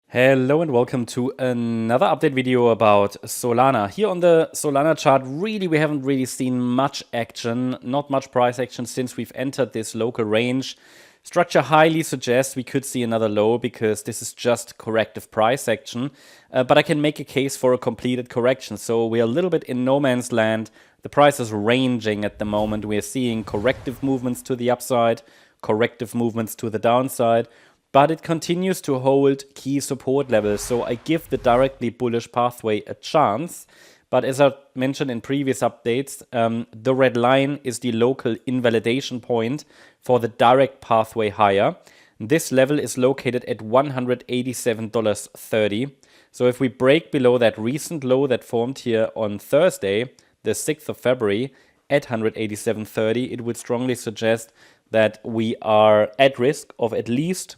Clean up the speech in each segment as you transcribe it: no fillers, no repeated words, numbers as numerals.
Hello and welcome to another update video about Solana. Here on the Solana chart, we haven't really seen much action, not much price action since we've entered this local range. Structure highly suggests we could see another low because this is just corrective price action, but I can make a case for a completed correction. So we're a little bit in no man's land. The price is ranging at the moment. We're seeing corrective movements to the upside, corrective movements to the downside, but it continues to hold key support levels. So I give the directly bullish pathway a chance. But as I mentioned in previous updates, the red line is the local invalidation point for the direct pathway higher. This level is located at $187.30. So if we break below that recent low that formed here on Thursday, the 6th of February, at $187.30, it would strongly suggest that we are at risk of at least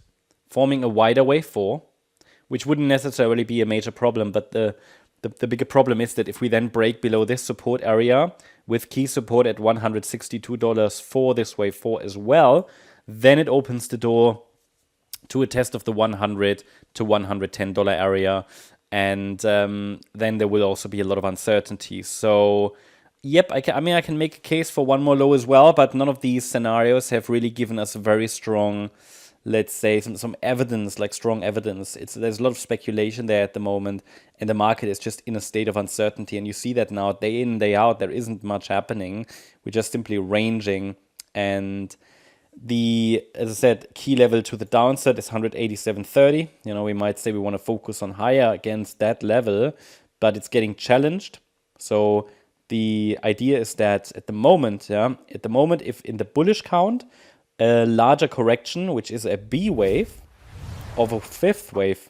forming a wider wave 4, which wouldn't necessarily be a major problem, but the bigger problem is that if we then break below this support area with key support at $162 for this wave 4 as well, then it opens the door to a test of the $100 to $110 area, and then there will also be a lot of uncertainty. So yep, I can make a case for one more low as well, but none of these scenarios have really given us a very strong, let's say, some evidence, like strong evidence. There's a lot of speculation there at the moment, and the market is just in a state of uncertainty. And you see that now, day in, day out, there isn't much happening. We're just simply ranging. And as I said, key level to the downside is 187.30. You know, we might say we want to focus on higher against that level, but it's getting challenged. So the idea is that at the moment, if in the bullish count, a larger correction, which is a B wave of a fifth wave,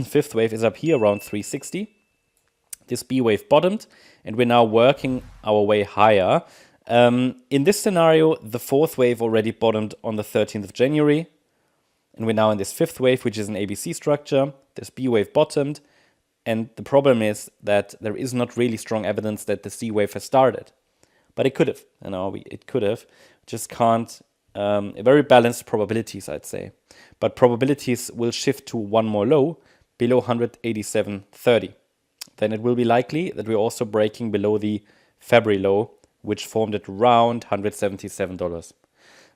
fifth wave is up here around 360. This B wave bottomed, and we're now working our way higher. In this scenario, the fourth wave already bottomed on the 13th of January, and we're now in this fifth wave, which is an ABC structure. This B wave bottomed, and the problem is that there is not really strong evidence that the C wave has started. But it could have, it could have. Just can't, very balanced probabilities, I'd say. But probabilities will shift to one more low, below 187.30. Then it will be likely that we're also breaking below the February low, which formed at around $177.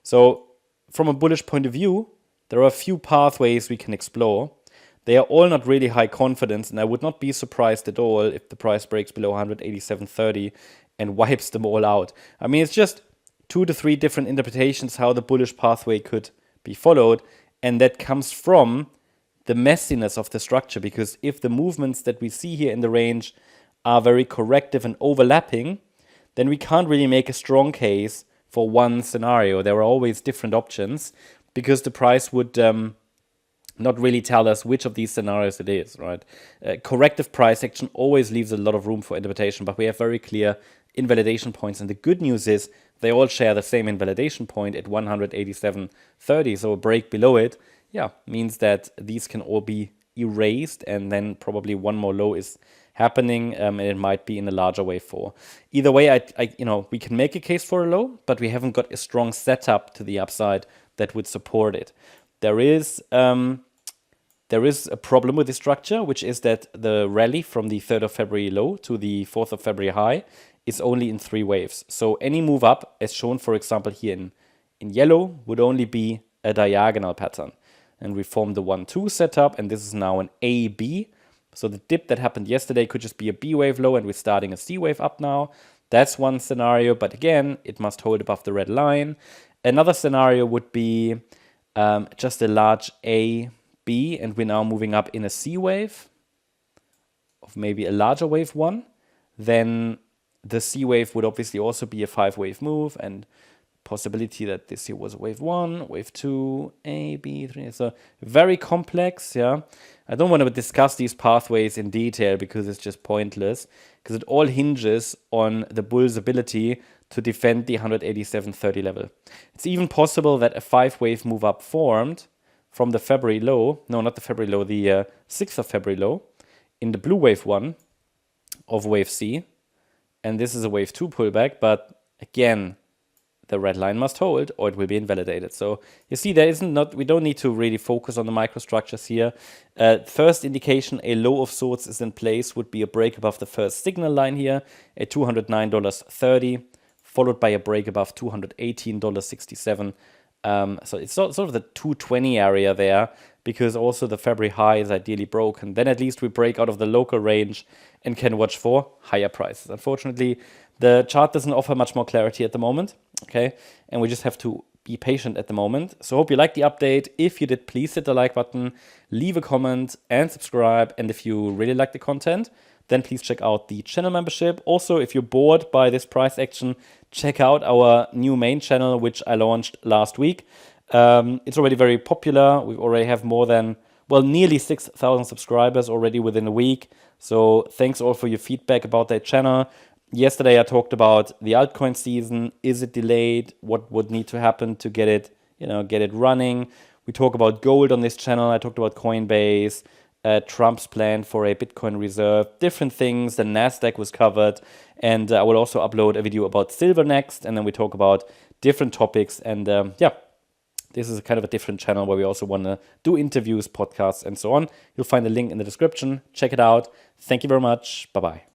So from a bullish point of view, there are a few pathways we can explore. They are all not really high confidence, and I would not be surprised at all if the price breaks below 187.30 and wipes them all out. I mean, it's just 2 to 3 different interpretations how the bullish pathway could be followed, and that comes from the messiness of the structure, because if the movements that we see here in the range are very corrective and overlapping, then we can't really make a strong case for one scenario. There are always different options, because the price would not really tell us which of these scenarios it is, right? Corrective price action always leaves a lot of room for interpretation, but we have very clear invalidation points, and the good news is they all share the same invalidation point at 187.30, so a break below it, means that these can all be erased, and then probably one more low is happening, and it might be in a larger wave 4. Either way, we can make a case for a low, but we haven't got a strong setup to the upside that would support it. There is a problem with this structure, which is that the rally from the 3rd of February low to the 4th of February high is only in 3 waves. So any move up, as shown, for example, here in yellow, would only be a diagonal pattern. And we formed the 1-2 setup, and this is now an AB. So the dip that happened yesterday could just be a B wave low, and we're starting a C wave up now. That's one scenario, but again, it must hold above the red line. Another scenario would be just a large A, B, and we're now moving up in a C wave of maybe a larger wave 1. Then the C wave would obviously also be a 5-wave move, and possibility that this here was wave 1, wave 2, A, B, 3. So very complex, I don't want to discuss these pathways in detail because it's just pointless, because it all hinges on the bull's ability to defend the 187.30 level. It's even possible that a 5-wave move up formed from the February low, no, not the February low, the 6th of February low, in the blue wave 1 of wave C, and this is a wave 2 pullback, but again, the red line must hold or it will be invalidated. So you see, we don't need to really focus on the microstructures here. First indication, a low of sorts is in place, would be a break above the first signal line here at $209.30, followed by a break above $218.67. So it's sort of the 220 area there, because also the February high is ideally broken. Then at least we break out of the local range and can watch for higher prices. Unfortunately, the chart doesn't offer much more clarity at the moment, okay? And we just have to be patient at the moment. So hope you liked the update. If you did, please hit the like button, leave a comment and subscribe. And if you really like the content, then please check out the channel membership. Also, if you're bored by this price action, check out our new main channel, which I launched last week. It's already very popular. We already have nearly 6,000 subscribers already within a week. So thanks all for your feedback about that channel. Yesterday I talked about the altcoin season. Is it delayed? What would need to happen to get it running? We talk about gold on this channel. I talked about Coinbase, Trump's plan for a Bitcoin reserve, different things. The Nasdaq was covered, and I will also upload a video about silver next. And then we talk about different topics. And this is kind of a different channel where we also want to do interviews, podcasts, and so on. You'll find the link in the description. Check it out. Thank you very much. Bye-bye.